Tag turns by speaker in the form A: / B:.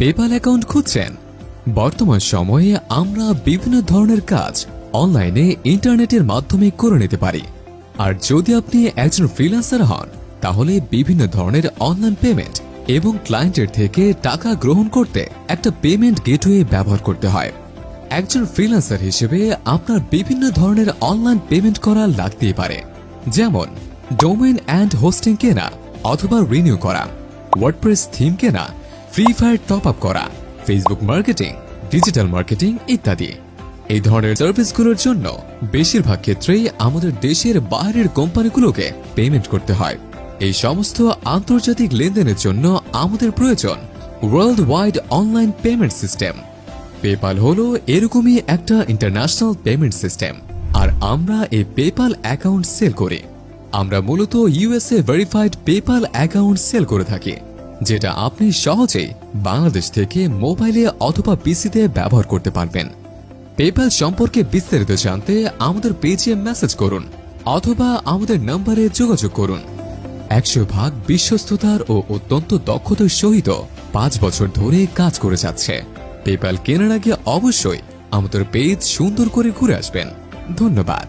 A: PayPal account খুঁজছেন? বর্তমান সময়ে আমরা বিভিন্ন ধরনের কাজ অনলাইনে ইন্টারনেটের মাধ্যমে করে নিতে পারি। আর যদি আপনি একজন ফ্রিল্যান্সার হন, তাহলে বিভিন্ন ধরনের অনলাইন পেমেন্ট এবং ক্লায়েন্টের থেকে টাকা গ্রহণ করতে একটা পেমেন্ট গেটওয়ে ব্যবহার করতে হয়। একজন ফ্রিল্যান্সার হিসেবে আপনার বিভিন্ন ধরনের অনলাইন পেমেন্ট করা লাগতেই পারে, যেমন ডোমেইন অ্যান্ড হোস্টিং কেনা অথবা রিনিউ করা, ওয়ার্ডপ্রেস থিম কেনা, ফ্রি ফায়ার টপ আপ করা, ফেসবুক মার্কেটিং, ডিজিটাল মার্কেটিং ইত্যাদি। এই ধরনের সার্ভিসগুলোর জন্য বেশিরভাগ ক্ষেত্রেই আমাদের দেশের বাইরের কোম্পানিগুলোকে পেমেন্ট করতে হয়। এই সমস্ত আন্তর্জাতিক লেনদেনের জন্য আমাদের প্রয়োজন world wide online payment system. PayPal হলো এরকমই একটা ইন্টারন্যাশনাল পেমেন্ট সিস্টেম, আর আমরা এই পেপ্যাল অ্যাকাউন্ট সেল করি। আমরা মূলত USA verified PayPal account sell করে থাকি, যেটা আপনি সহজেই বাংলাদেশ থেকে মোবাইলে অথবা পিসিতে ব্যবহার করতে পারবেন। পেপ্যাল সম্পর্কে বিস্তারিত জানতে আমাদের পেজে মেসেজ করুন অথবা আমাদের নম্বরে যোগাযোগ করুন। 100% বিশ্বস্ততার ও অত্যন্ত দক্ষতার সহিত 5 বছর ধরে কাজ করে যাচ্ছে। পেপ্যাল কেনার আগে অবশ্যই আমাদের পেজ সুন্দর করে ঘুরে আসবেন। ধন্যবাদ।